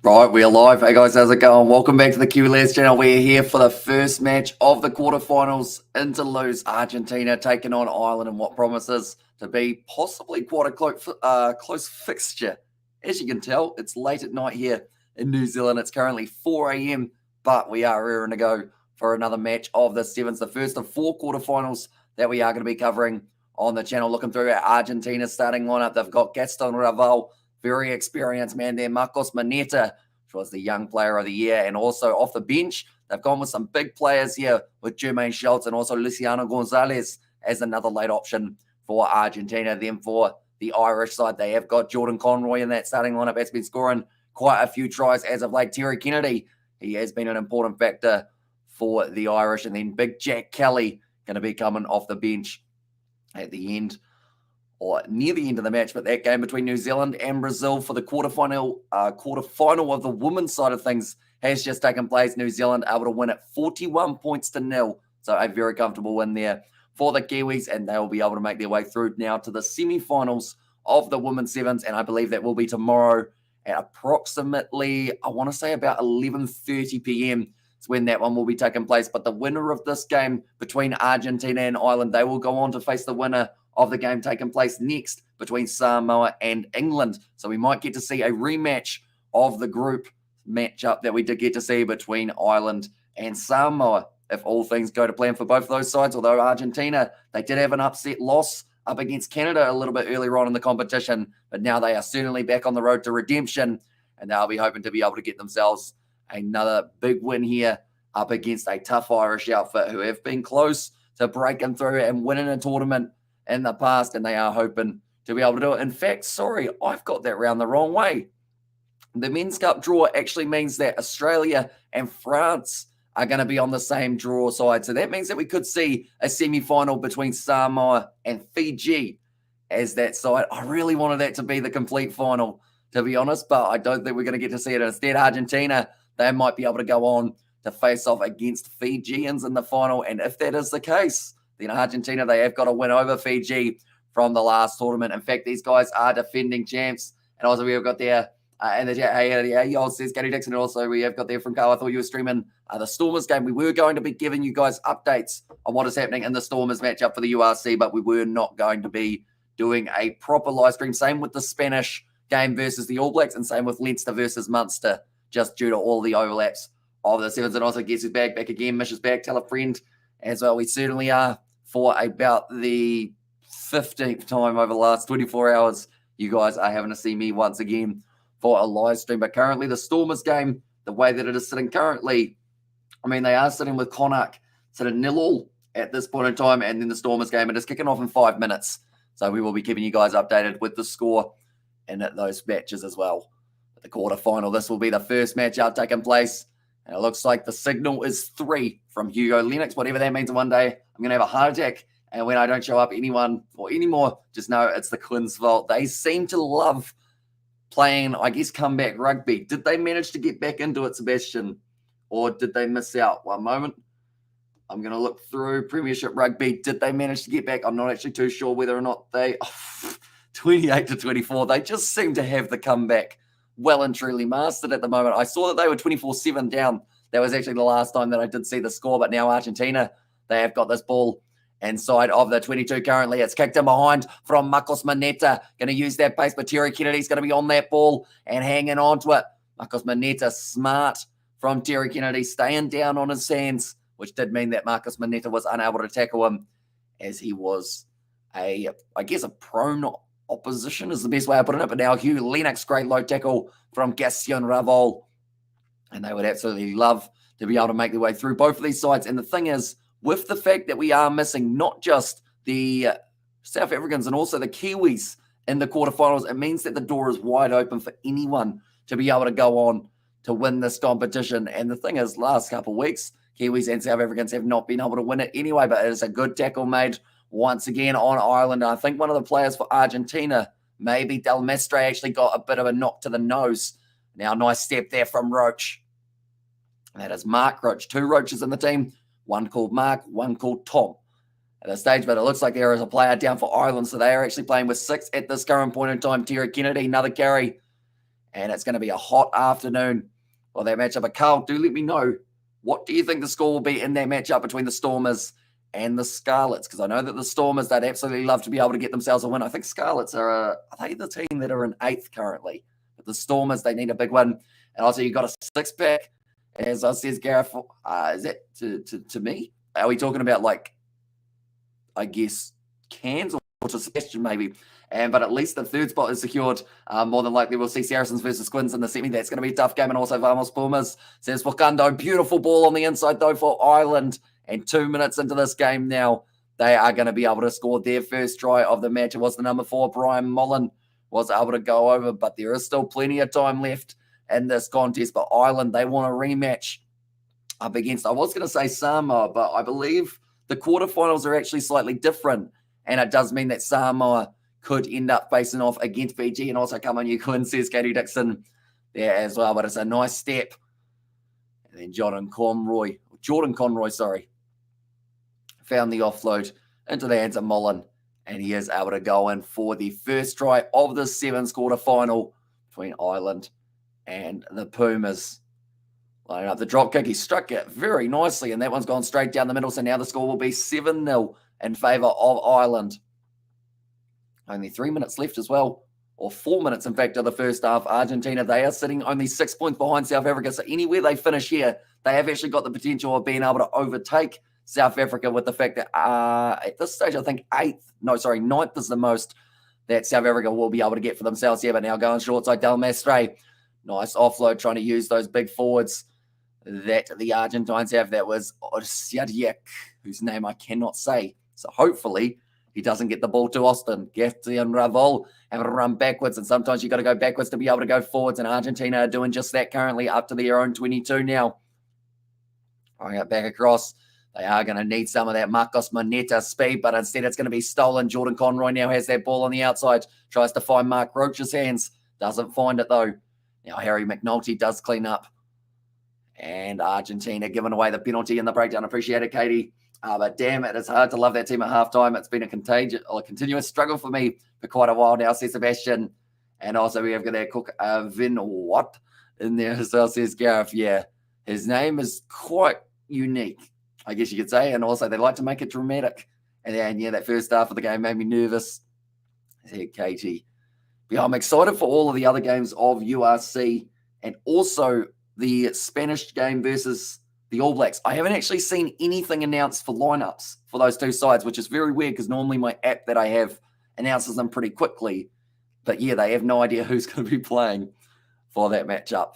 Right, we're live. Hey guys, how's it going? Welcome back to the QLS channel. We're here for the first match of the quarterfinals in Toulouse, Argentina, taking on Ireland in what promises to be possibly quite a close fixture. As you can tell, it's late at night here in New Zealand. It's currently 4 a.m., but we are rearing to go for another match of the Sevens, the first of four quarterfinals that we are going to be covering on the channel. Looking through our Argentina starting lineup, they've got Gaston Raval, very experienced man there. Marcos Maneta, which was the young player of the year. And also off the bench, they've gone with some big players here with Jermaine Schultz and also Luciano Gonzalez as another late option for Argentina. Then for the Irish side, they have got Jordan Conroy in that starting lineup. Has been scoring quite a few tries as of late. Terry Kennedy, he has been an important factor for the Irish. And then Big Jack Kelly going to be coming off the bench at the end, or near the end of the match, but that game between New Zealand and Brazil for the quarterfinal of the women's side of things has just taken place. New Zealand able to win it 41 points to nil. So a very comfortable win there for the Kiwis, and they will be able to make their way through now to the semi-finals of the women's sevens, and I believe that will be tomorrow at approximately, I want to say about 11:30 p.m. It's when that one will be taking place. But the winner of this game between Argentina and Ireland, they will go on to face the winner of the game taking place next between Samoa and England. So we might get to see a rematch of the group matchup that we did get to see between Ireland and Samoa, if all things go to plan for both of those sides. Although Argentina, they did have an upset loss up against Canada a little bit earlier on in the competition, but now they are certainly back on the road to redemption, and they'll be hoping to be able to get themselves another big win here up against a tough Irish outfit who have been close to breaking through and winning a tournament in the past, and they are hoping to be able to do it. In fact, sorry, I've got that round the wrong way. The Men's Cup draw actually means that Australia and France are going to be on the same draw side. So that means that we could see a semi-final between Samoa and Fiji as that side. I really wanted that to be the complete final, to be honest, but I don't think we're going to get to see it. Instead, Argentina, they might be able to go on to face off against Fijians in the final. And if that is the case, then Argentina, they have got to win over Fiji from the last tournament. In fact, these guys are defending champs. And also we have got there, and the y'all says Gary Dixon. And also we have got there from Carl. I thought you were streaming the Stormers game. We were going to be giving you guys updates on what is happening in the Stormers matchup for the URC, but we were not going to be doing a proper live stream. Same with the Spanish game versus the All Blacks, and same with Leinster versus Munster, just due to all the overlaps of the sevens. And also Guess Who's back again. Mish is back. Tell a friend as well. We certainly are. For about the 15th time over the last 24 hours, you guys are having to see me once again for a live stream. But currently, the Stormers game, the way that it is sitting currently, I mean, they are sitting with Connacht sitting 0-0 at this point in time, and then the Stormers game, it is kicking off in 5 minutes. So we will be keeping you guys updated with the score in those matches as well. At the quarterfinal, this will be the first matchup taking place. And it looks like the signal is 3 from Hugo Lennox, whatever that means. One day I'm going to have a heart attack. And when I don't show up anyone or anymore, just know it's the Quins' fault. They seem to love playing, I guess, comeback rugby. Did they manage to get back into it, Sebastian? Or did they miss out? One moment. I'm going to look through Premiership Rugby. Did they manage to get back? I'm not actually too sure whether or not they... 28-24. They just seem to have the comeback well and truly mastered at the moment. I saw that they were 24-7 down. That was actually the last time that I did see the score, but now Argentina, they have got this ball inside of the 22 currently. It's kicked in behind from Marcos Maneta. Going to use that pace, but Terry Kennedy's going to be on that ball and hanging on to it. Marcos Maneta, smart from Terry Kennedy, staying down on his hands, which did mean that Marcos Maneta was unable to tackle him as he was I guess a prone opposition is the best way I put it. But now Hugh Lennox, great low tackle from Gaston Raval. And they would absolutely love to be able to make their way through both of these sides. And the thing is, with the fact that we are missing not just the South Africans and also the Kiwis in the quarterfinals, it means that the door is wide open for anyone to be able to go on to win this competition. And the thing is, last couple of weeks, Kiwis and South Africans have not been able to win it anyway, but it is a good tackle made once again on Ireland. I think one of the players for Argentina, maybe Del Mestre, actually got a bit of a knock to the nose. Now, nice step there from Roach. That is Mark Roach. 2 Roaches in the team. One called Mark, one called Tom at this stage. But it looks like there is a player down for Ireland. So they are actually playing with 6 at this current point in time. Terry Kennedy, another carry. and it's going to be a hot afternoon for that matchup. But Carl, do let me know, what do you think the score will be in that matchup between the Stormers and the Scarlets? Because I know that the Stormers, they'd absolutely love to be able to get themselves a win. I think Scarlets are they the team that are in 8th currently? But the Stormers, they need a big win. And also, you got a 6-pack, as I says, Gareth. Is that to me? Are we talking about, like, I guess, cans or to Sebastian maybe? But at least the 3rd spot is secured. More than likely, we'll see Saracens versus Quins in the semi. That's going to be a tough game. And also, Los Pumas says Wakando. Beautiful ball on the inside, though, for Ireland. And 2 minutes into this game now, they are going to be able to score their first try of the match. It was the number 4, Brian Mullen, was able to go over. But there is still plenty of time left in this contest. But Ireland, they want a rematch up against, I was going to say Samoa, but I believe the quarterfinals are actually slightly different. And it does mean that Samoa could end up facing off against Fiji. And also, come on, you Quinn, says Katie Dixon there as well. But it's a nice step. And then Jordan Conroy, found the offload into the hands of Mullen. And he is able to go in for the first try of the 7th quarterfinal between Ireland and the Pumas. Lining up the drop kick. He struck it very nicely, and that one's gone straight down the middle. So now the score will be 7-0 in favour of Ireland. Only 3 minutes left as well, or 4 minutes, in fact, of the first half. Argentina, they are sitting only 6 points behind South Africa. So anywhere they finish here, they have actually got the potential of being able to overtake South Africa, with the fact that at this stage, I think 9th is the most that South Africa will be able to get for themselves here. But now going short side, Del Mestre. Nice offload, trying to use those big forwards that the Argentines have. That was Orsiadiak, whose name I cannot say. So hopefully he doesn't get the ball to Austin. Gertie and Ravel have to run backwards, and sometimes you've got to go backwards to be able to go forwards, and Argentina are doing just that currently, up to their own 22 now. Going back across. They are going to need some of that Marcos Moneta speed, but instead it's going to be stolen. Jordan Conroy now has that ball on the outside. Tries to find Mark Roach's hands. Doesn't find it, though. Now Harry McNulty does clean up. And Argentina giving away the penalty in the breakdown. Appreciate it, Katie. But damn it, it's hard to love that team at halftime. It's been a continuous struggle for me for quite a while now, says Sebastian. And also we have got that cook, Vin Watt, in there as well, says Gareth. Yeah, his name is quite unique, I guess you could say. And also they like to make it dramatic. And then, yeah, that first half of the game made me nervous, said Katie. But I'm excited for all of the other games of URC, and also the Spanish game versus the All Blacks. I haven't actually seen anything announced for lineups for those two sides, which is very weird because normally my app that I have announces them pretty quickly. But yeah, they have no idea who's going to be playing for that matchup.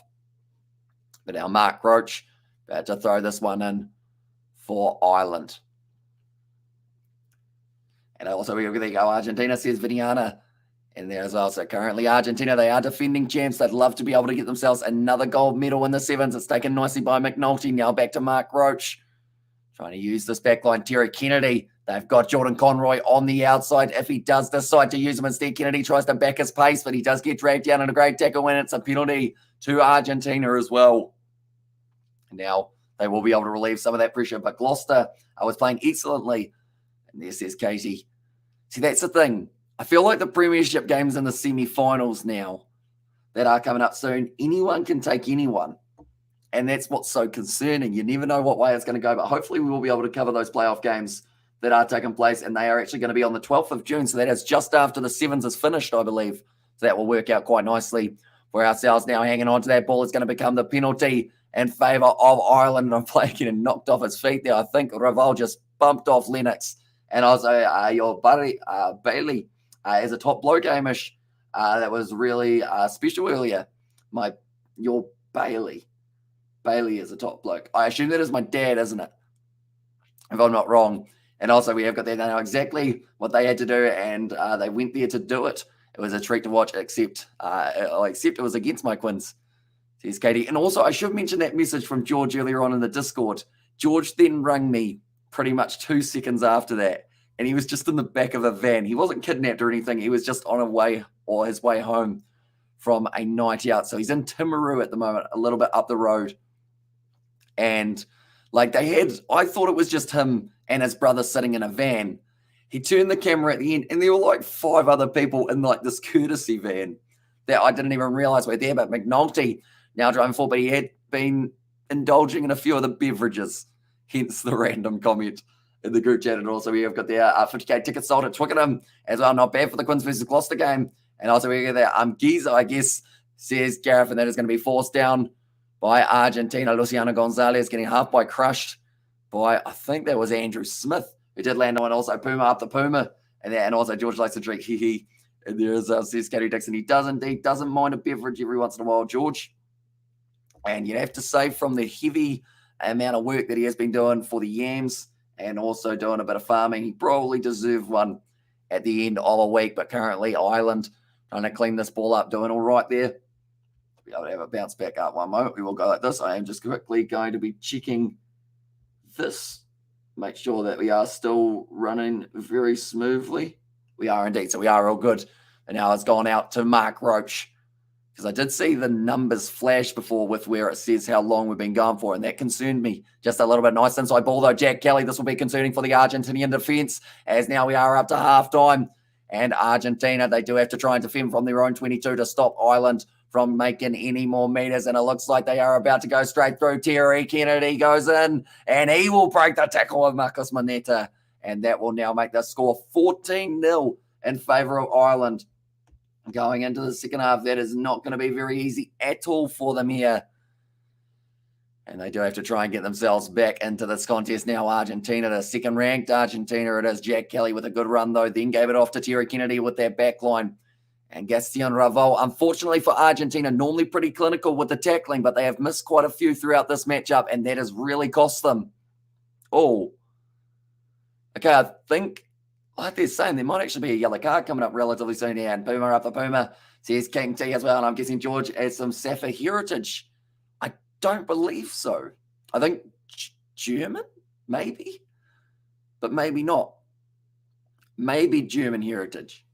But now Mark Roach about to throw this one in for Ireland. And also, there you go, Argentina, says Viniana. And there as well. So currently Argentina, they are defending champs. They'd love to be able to get themselves another gold medal in the sevens. It's taken nicely by McNulty. Now back to Mark Roach. Trying to use this backline. Terry Kennedy. They've got Jordan Conroy on the outside. If he does decide to use him instead, Kennedy tries to back his pace, but he does get dragged down in a great tackle win. It's a penalty to Argentina as well. And now they will be able to relieve some of that pressure. But Gloucester was playing excellently. And there says Katie. See, that's the thing. I feel like the premiership games in the semi-finals now that are coming up soon, anyone can take anyone. And that's what's so concerning. You never know what way it's going to go, but hopefully we will be able to cover those playoff games that are taking place, and they are actually going to be on the 12th of June. So that is just after the sevens is finished, I believe. So that will work out quite nicely for ourselves. Now hanging on to that ball is going to become the penalty in favour of Ireland. And I'm playing getting knocked off his feet there. I think Raval just bumped off Lennox. And also your buddy, Bailey, as a top blow game-ish. That was really special earlier. Your Bailey. Bailey is a top bloke. I assume that is my dad, isn't it? If I'm not wrong. And also we have got there now exactly what they had to do, and they went there to do it. It was a treat to watch, except it was against my Quins, says Katie. And also I should mention that message from George earlier on in the Discord. George then rang me pretty much 2 seconds after that. And he was just in the back of a van. He wasn't kidnapped or anything. He was just on his way home from a night out. So he's in Timaru at the moment, a little bit up the road. And I thought it was just him and his brother sitting in a van. He turned the camera at the end, and there were 5 other people in this courtesy van that I didn't even realize were there. But McNulty now driving forward, but he had been indulging in a few of the beverages, hence the random comment in the group chat. And also we have got the 50k tickets sold at Twickenham as well. Not bad for the Quins versus Gloucester game. And also we get that Giza, I guess, says Gareth, and that is going to be forced down by Argentina. Luciano Gonzalez getting half-by crushed by, I think that was Andrew Smith, who did land on. Also Puma up the Puma. And also George likes to drink, hee. And there's says Gary Dixon. He doesn't mind a beverage every once in a while, George. And you'd have to say from the heavy amount of work that he has been doing for the Yams and also doing a bit of farming, he probably deserved one at the end of a week. But currently Ireland trying to clean this ball up, doing all right there. Be able to have a bounce back up one moment. We will go like this. I am just quickly going to be checking this. Make sure that we are still running very smoothly. We are indeed. So we are all good. And now it's gone out to Mark Roach, because I did see the numbers flash before with where it says how long we've been going for, and that concerned me just a little bit. Nice inside ball, though. Jack Kelly, this will be concerning for the Argentinian defence, as now we are up to halftime. And Argentina, they do have to try and defend from their own 22 to stop Ireland from making any more meters, and it looks like they are about to go straight through. Terry Kennedy goes in, and he will break the tackle of Marcus Moneta, and that will now make the score 14-0 in favour of Ireland. Going into the second half, that is not going to be very easy at all for them here. And they do have to try and get themselves back into this contest now. Argentina, the second-ranked Argentina it is. Jack Kelly with a good run, though. Then gave it off to Terry Kennedy with that back line. And Gaston Ravol, unfortunately for Argentina, normally pretty clinical with the tackling, but they have missed quite a few throughout this matchup, and that has really cost them. Oh. Okay, I think, like they're saying, there might actually be a yellow card coming up relatively soon here. And Puma up the Puma. Says King T as well, and I'm guessing George has some Safa heritage. I don't believe so. I think German, maybe, but maybe not. Maybe German heritage.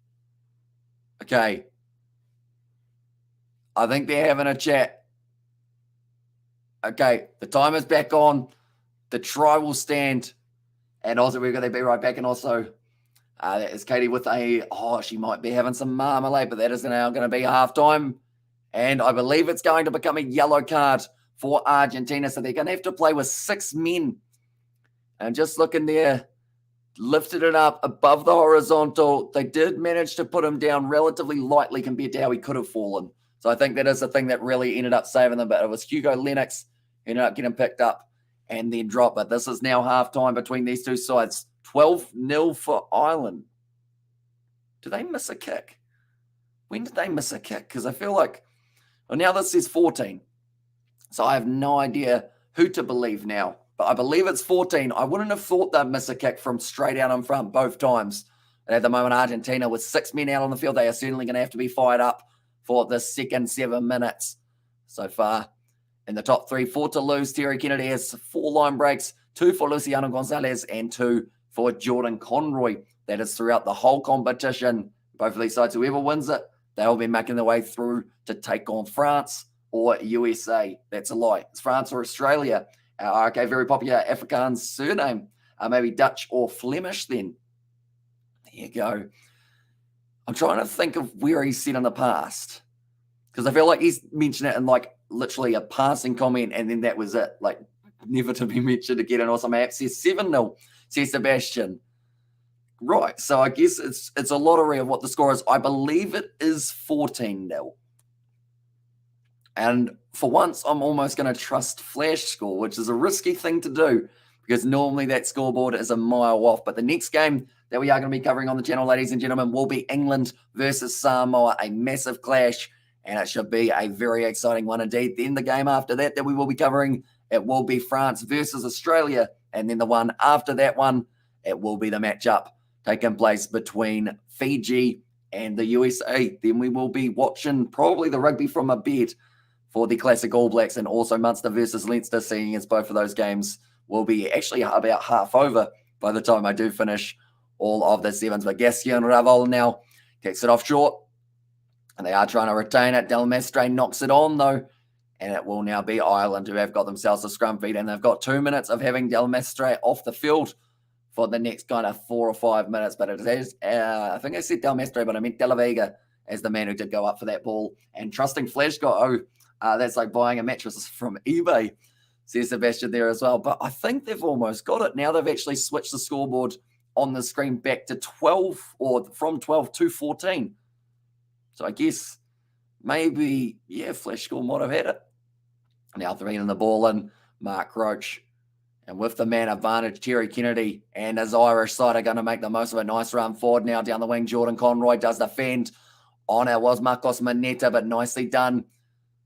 Okay. I think they're having a chat. Okay, the timer's back on. The try will stand. And also, we're going to be right back. And also, that is Katie with she might be having some marmalade, but that is now going to be halftime. And I believe it's going to become a yellow card for Argentina. So they're going to have to play with 6 men. And just looking there, lifted it up above the horizontal. They did manage to put him down relatively lightly compared to how he could have fallen. So I think that is the thing that really ended up saving them. But it was Hugo Lennox who ended up getting picked up and then dropped. But this is now halftime between these two sides. 12-0 for Ireland. Did they miss a kick? When did they miss a kick? Because I feel like, well, now this says 14. So I have no idea who to believe now. But I believe it's 14. I wouldn't have thought they'd miss a kick from straight out in front both times. And at the moment, Argentina, with 6 men out on the field, they are certainly going to have to be fired up for the second 7 minutes so far. In the top 3 for Toulouse, Terry Kennedy has 4 line breaks, 2 for Luciano Gonzalez and 2 for Jordan Conroy. That is throughout the whole competition. Both of these sides, whoever wins it, they will be making their way through to take on France or USA. That's a lie. It's France or Australia. Okay, very popular Afrikaans surname. Maybe Dutch or Flemish then. There you go. I'm trying to think of where he's said in the past, because I feel like he's mentioned it in like literally a passing comment and then that was it. Like never to be mentioned again. And also my app says 7-0, says Sebastian. Right, so I guess it's a lottery of what the score is. I believe it is 14-0. And for once, I'm almost going to trust Flash score, which is a risky thing to do because normally that scoreboard is a mile off. But the next game that we are going to be covering on the channel, ladies and gentlemen, will be England versus Samoa, a massive clash, and it should be a very exciting one indeed. Then the game after that we will be covering, it will be France versus Australia, and then the one after that one, it will be the matchup taking place between Fiji and the USA. Then we will be watching probably the rugby from a bed for the classic All Blacks, and also Munster versus Leinster, seeing as both of those games will be actually about half over by the time I do finish all of the sevens. But Gaston Ravol now kicks it off short, and they are trying to retain it. Del Mestre knocks it on, though, and it will now be Ireland who have got themselves a scrum feed, and they've got 2 minutes of having Del Mestre off the field for the next kind of 4 or 5 minutes. But it is, I think I said Del Mestre, but I meant De La Vega as the man who did go up for that ball. And trusting Flash got, that's like buying a mattress from eBay, says Sebastian there as well. But I think they've almost got it. Now they've actually switched the scoreboard on the screen back to 12, or from 12 to 14. So I guess maybe, Flash Score might have had it. Now throwing the ball in, Mark Roach. And with the man advantage, Terry Kennedy and his Irish side are going to make the most of a nice run forward now down the wing. Jordan Conroy does defend. On it was Marcos Maneta, but nicely done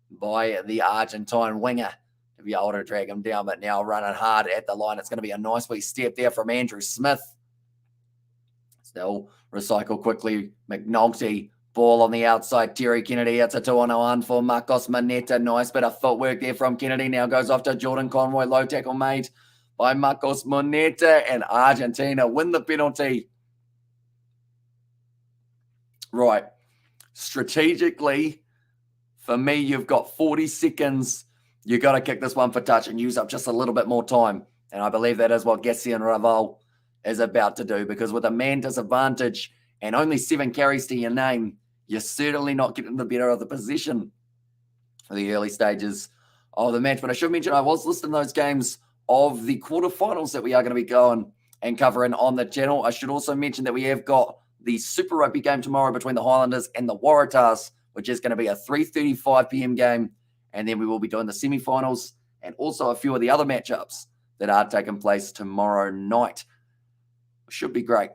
by the Argentine winger to be able to drag him down. But now running hard at the line. It's going to be a nice wee step there from Andrew Smith. Still recycle quickly. McNulty. Ball on the outside. Terry Kennedy. It's a 2-on-1 for Marcos Maneta. Nice bit of footwork there from Kennedy. Now goes off to Jordan Conroy. Low tackle made by Marcos Maneta. And Argentina win the penalty. Right. Strategically, for me, you've got 40 seconds. You got to kick this one for touch and use up just a little bit more time. And I believe that is what Gassian Raval is about to do, because with a man disadvantage and only 7 carries to your name, you're certainly not getting the better of the position for the early stages of the match. But I should mention, I was listing those games of the quarterfinals that we are going to be going and covering on the channel. I should also mention that we have got the Super Rugby game tomorrow between the Highlanders and the Waratahs, which is going to be a 3:35 p.m. game. And then we will be doing the semi-finals and also a few of the other matchups that are taking place tomorrow night. Should be great.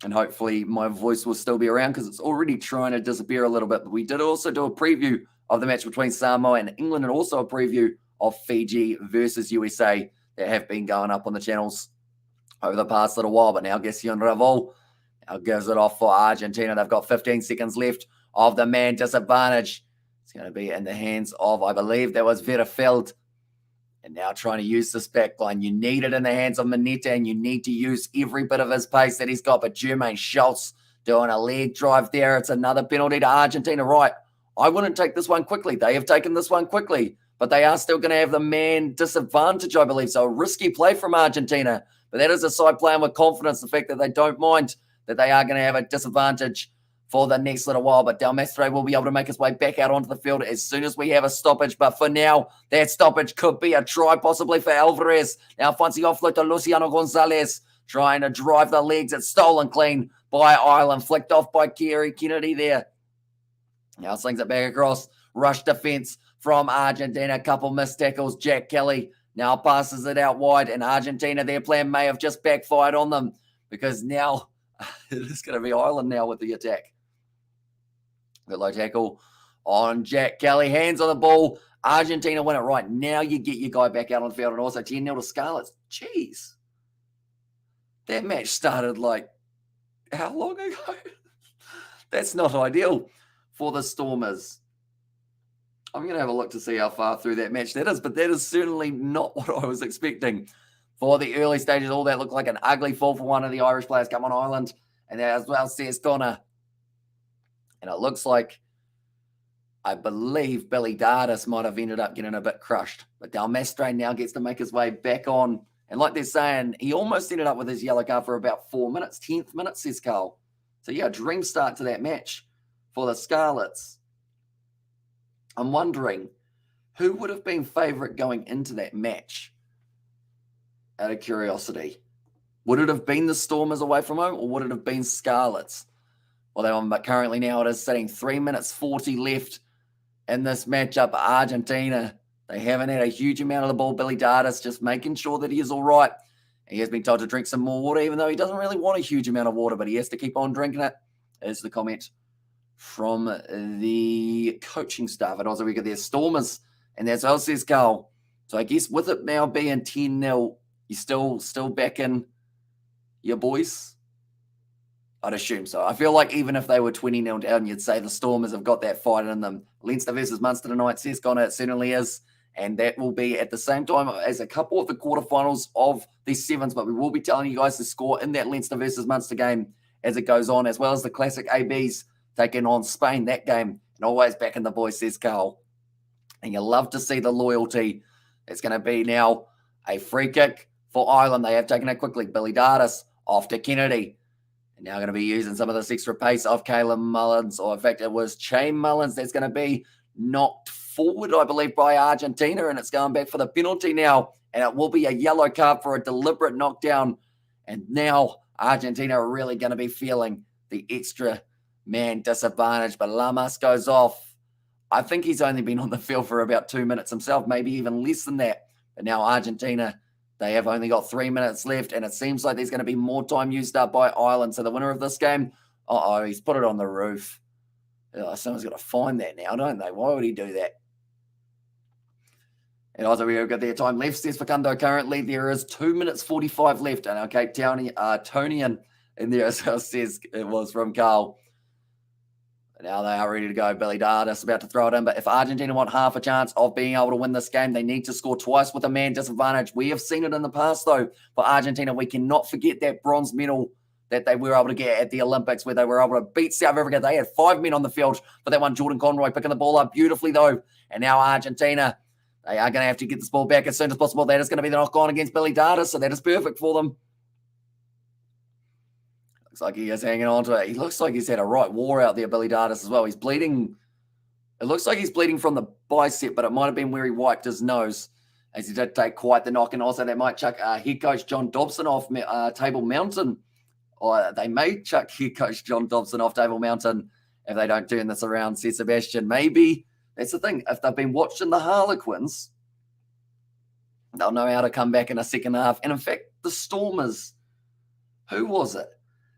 And hopefully my voice will still be around, because it's already trying to disappear a little bit. But we did also do a preview of the match between Samoa and England, and also a preview of Fiji versus USA that have been going up on the channels over the past little while. But now Gassian Raval now gives it off for Argentina. They've got 15 seconds left of the man disadvantage. It's going to be in the hands of, I believe that was Verefeld. And now trying to use this back line. You need it in the hands of Maneta, and you need to use every bit of his pace that he's got. But Jermaine Schultz doing a leg drive there. It's another penalty to Argentina. Right, I wouldn't take this one quickly. They have taken this one quickly, but they are still going to have the man disadvantage, I believe. So a risky play from Argentina. But that is a side playing with confidence, the fact that they don't mind that they are going to have a disadvantage for the next little while. But Del Mestre will be able to make his way back out onto the field as soon as we have a stoppage. But for now, that stoppage could be a try possibly for Alvarez. Now finds the offload to Luciano Gonzalez, trying to drive the legs. It's stolen clean by Ireland, flicked off by Kerry Kennedy there. Now slings it back across. Rush defense from Argentina. A couple missed tackles. Jack Kelly now passes it out wide, and Argentina, their plan may have just backfired on them, because now it is going to be Ireland now with the attack. The low tackle on Jack Kelly. Hands on the ball. Argentina win it. Right, now you get your guy back out on the field. And also 10-0 to Scarlets. Jeez. That match started like, how long ago? That's not ideal for the Stormers. I'm going to have a look to see how far through that match that is. But that is certainly not what I was expecting for the early stages. All that looked like an ugly fall for one of the Irish players. Come on, Ireland. And as well says Connor. And it looks like, I believe Billy Dardis might have ended up getting a bit crushed. But Del Mestre now gets to make his way back on. And like they're saying, he almost ended up with his yellow card for about 4 minutes. 10th minute, says Carl. So yeah, dream start to that match for the Scarlets. I'm wondering, who would have been favourite going into that match? Out of curiosity. Would it have been the Stormers away from home, or would it have been Scarlets? Well, but currently now it is sitting 3 minutes 40 left in this matchup. Argentina, they haven't had a huge amount of the ball. Billy Dardis just making sure that he is all right. He has been told to drink some more water, even though he doesn't really want a huge amount of water, but he has to keep on drinking it, is the comment from the coaching staff at Oswego. Their Stormers, and that's all says Carl. So I guess with it now being 10-0, you still backing your boys? I'd assume so. I feel like even if they were 20-0 down, you'd say the Stormers have got that fight in them. Leinster versus Munster tonight, says Connor, it certainly is. And that will be at the same time as a couple of the quarterfinals of the Sevens. But we will be telling you guys the score in that Leinster versus Munster game as it goes on, as well as the classic ABs taking on Spain, that game. And always backing the boys, says Carl. And you love to see the loyalty. It's going to be now a free kick for Ireland. They have taken it quickly. Billy Dardis off to Kennedy. Now going to be using some of this extra pace of Caleb Mullins, or in fact, it was Chain Mullins that's going to be knocked forward, I believe, by Argentina, and it's going back for the penalty now, and it will be a yellow card for a deliberate knockdown. And now Argentina are really going to be feeling the extra man disadvantage, but Lamas goes off. I think he's only been on the field for about 2 minutes himself, maybe even less than that. But now Argentina, they have only got 3 minutes left, and it seems like there's going to be more time used up by Ireland. So the winner of this game, he's put it on the roof. Someone's got to find that now, don't they? Why would he do that? And also, we've got their time left, says Facundo. Currently, there is 2 minutes 45 left. And our Cape Townian in there as well says it was from Carl. Now they are ready to go. Billy Dardis about to throw it in. But if Argentina want half a chance of being able to win this game, they need to score twice with a man disadvantage. We have seen it in the past, though, for Argentina. We cannot forget that bronze medal that they were able to get at the Olympics, where they were able to beat South Africa. They had 5 men on the field for that one. Jordan Conroy picking the ball up beautifully, though. And now Argentina, they are going to have to get this ball back as soon as possible. That is going to be the knock-on against Billy Dardis, so that is perfect for them. Looks like he is hanging on to it. He looks like he's had a right war out there, Billy Dardis, as well. He's bleeding. It looks like he's bleeding from the bicep, but it might have been where he wiped his nose, as he did take quite the knock. And also that might chuck head coach John Dobson off Table Mountain. Or they may chuck head coach John Dobson off Table Mountain if they don't turn this around, says Sebastian. Maybe. That's the thing. If they've been watching the Harlequins, they'll know how to come back in a second half. And in fact, the Stormers, who was it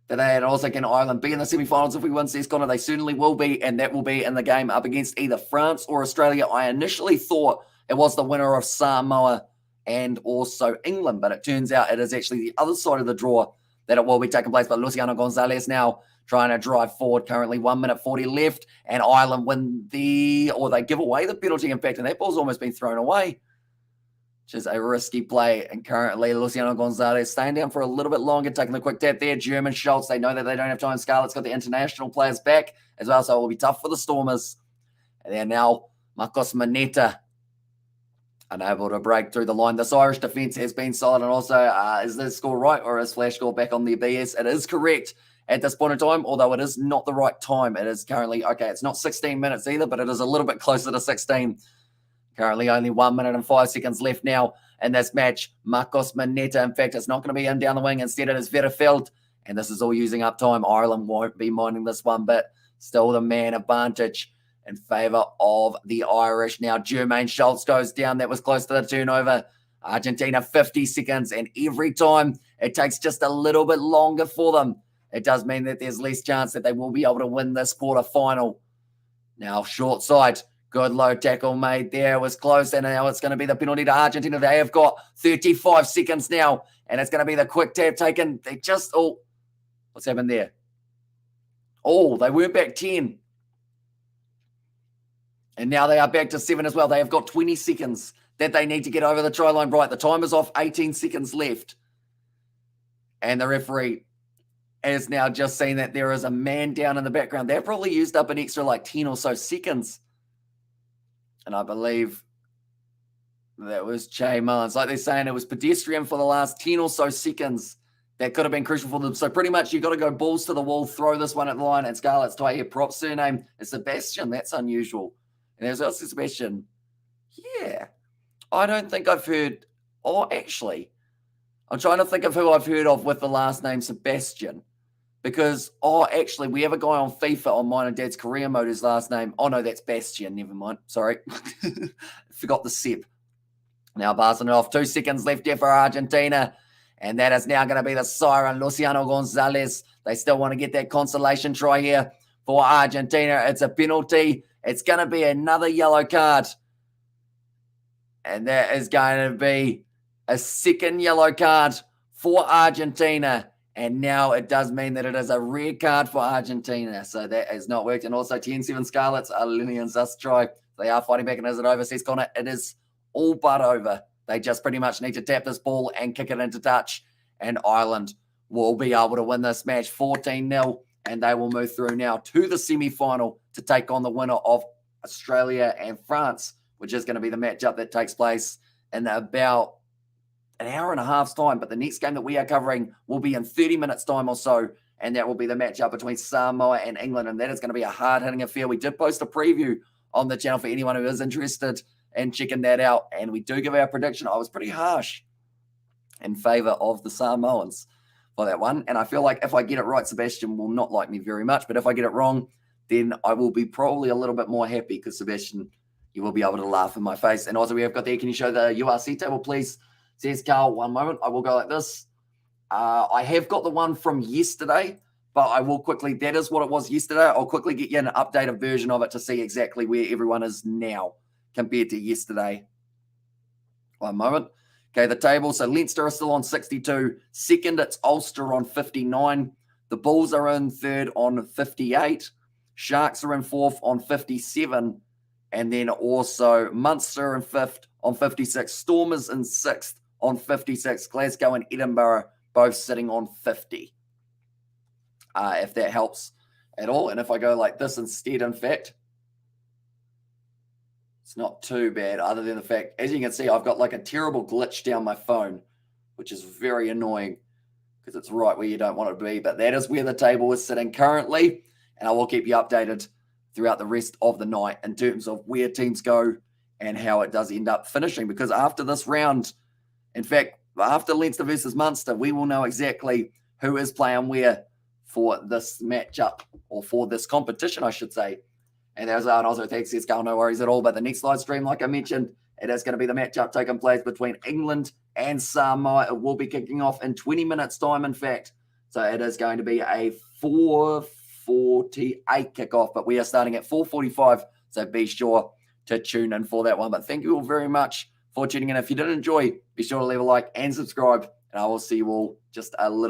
that they had also, can Ireland be in the semi-finals if we win, says Connor? They certainly will be, and that will be in the game up against either France or Australia. I initially thought it was the winner of Samoa and also England, but it turns out it is actually the other side of the draw that it will be taking place. But Luciano Gonzalez now trying to drive forward. Currently 1 minute 40 left, and Ireland win they give away the penalty, in fact, and that ball's almost been thrown away, which is a risky play. And currently Luciano Gonzalez staying down for a little bit longer, taking the quick tap there. German Schultz, they know that they don't have time. Scarlett's got the international players back as well, so it will be tough for the Stormers. And then now Marcos Maneta unable to break through the line. This Irish defence has been solid. And also, is this score right, or is Flash score back on the BS? It is correct at this point in time, although it is not the right time. It is currently, okay, it's not 16 minutes either, but it is a little bit closer to 16. Currently only 1 minute and 5 seconds left now in this match. Marcos Maneta, in fact, it's not going to be him down the wing. Instead, it is Vetterfeld, and this is all using up time. Ireland won't be minding this one, but still the man advantage in favour of the Irish. Now, Jermaine Schultz goes down. That was close to the turnover. Argentina, 50 seconds, and every time it takes just a little bit longer for them, it does mean that there's less chance that they will be able to win this quarter-final. Now, short side. Good low tackle made there. It was close, and now it's going to be the penalty to Argentina. They have got 35 seconds now, and it's going to be the quick tap taken. They just, what's happened there? They weren't back 10. And now they are back to 7 as well. They have got 20 seconds that they need to get over the try line. Right, the time is off, 18 seconds left. And the referee has now just seen that there is a man down in the background. They've probably used up an extra 10 or so seconds. And I believe that was Che Mullins. Like they're saying, it was pedestrian for the last 10 or so seconds. That could have been crucial for them. So pretty much you've got to go balls to the wall, throw this one at the line. And Scarlett's tight here. Prop surname is Sebastian. That's unusual. And there's also Sebastian. Yeah. I don't think I've heard. Actually, I'm trying to think of who I've heard of with the last name Sebastian. Because, actually, we have a guy on FIFA on mine and Dad's career mode, his last name. Oh, no, that's Bastian. Never mind. Sorry. Forgot the sip. Now passing it off. 2 seconds left here for Argentina. And that is now going to be the siren, Luciano Gonzalez. They still want to get that consolation try here for Argentina. It's a penalty. It's going to be another yellow card. And that is going to be a second yellow card for Argentina. And now it does mean that it is a red card for Argentina. So that has not worked. And also 10-7 Scarlets are Lillian's us try. They are fighting back. And is it over, says Connor? It is all but over. They just pretty much need to tap this ball and kick it into touch. And Ireland will be able to win this match 14-0. And they will move through now to the semi-final to take on the winner of Australia and France, which is going to be the matchup that takes place in about an hour and a half's time. But the next game that we are covering will be in 30 minutes time or so. and that will be the matchup between Samoa and England, and that is going to be a hard-hitting affair. We did post a preview on the channel for anyone who is interested in checking that out, and we do give our prediction. I was pretty harsh in favor of the Samoans for that one, and I feel like if I get it right, Sebastian will not like me very much, but if I get it wrong, then I will be probably a little bit more happy because, Sebastian, you will be able to laugh in my face. And also, we have got there, can you show the URC table, please? Says Carl, one moment. I will go like this. I have got the one from yesterday, but I will quickly, that is what it was yesterday. I'll quickly get you an updated version of it to see exactly where everyone is now compared to yesterday. One moment. Okay, the table. So Leinster are still on 62. Second, it's Ulster on 59. The Bulls are in third on 58. Sharks are in fourth on 57. And then also Munster in fifth on 56. Stormers in sixth on 56. Glasgow and Edinburgh both sitting on 50. If that helps at all. And if I go like this instead, in fact, it's not too bad, other than the fact, as you can see, I've got like a terrible glitch down my phone, which is very annoying because it's right where you don't want it to be. But that is where the table is sitting currently. And I will keep you updated throughout the rest of the night in terms of where teams go and how it does end up finishing. Because after this round, in fact, after Leinster versus Munster, we will know exactly who is playing where for this matchup, or for this competition, I should say. And there's also thanks to Carl, no worries at all. But the next live stream, like I mentioned, it is going to be the matchup taking place between England and Samoa. It will be kicking off in 20 minutes' time, in fact. So it is going to be a 4:48 kickoff, but we are starting at 4:45. So be sure to tune in for that one. But thank you all very much for tuning in. If you did enjoy, be sure to leave a like and subscribe. And I will see you all just a little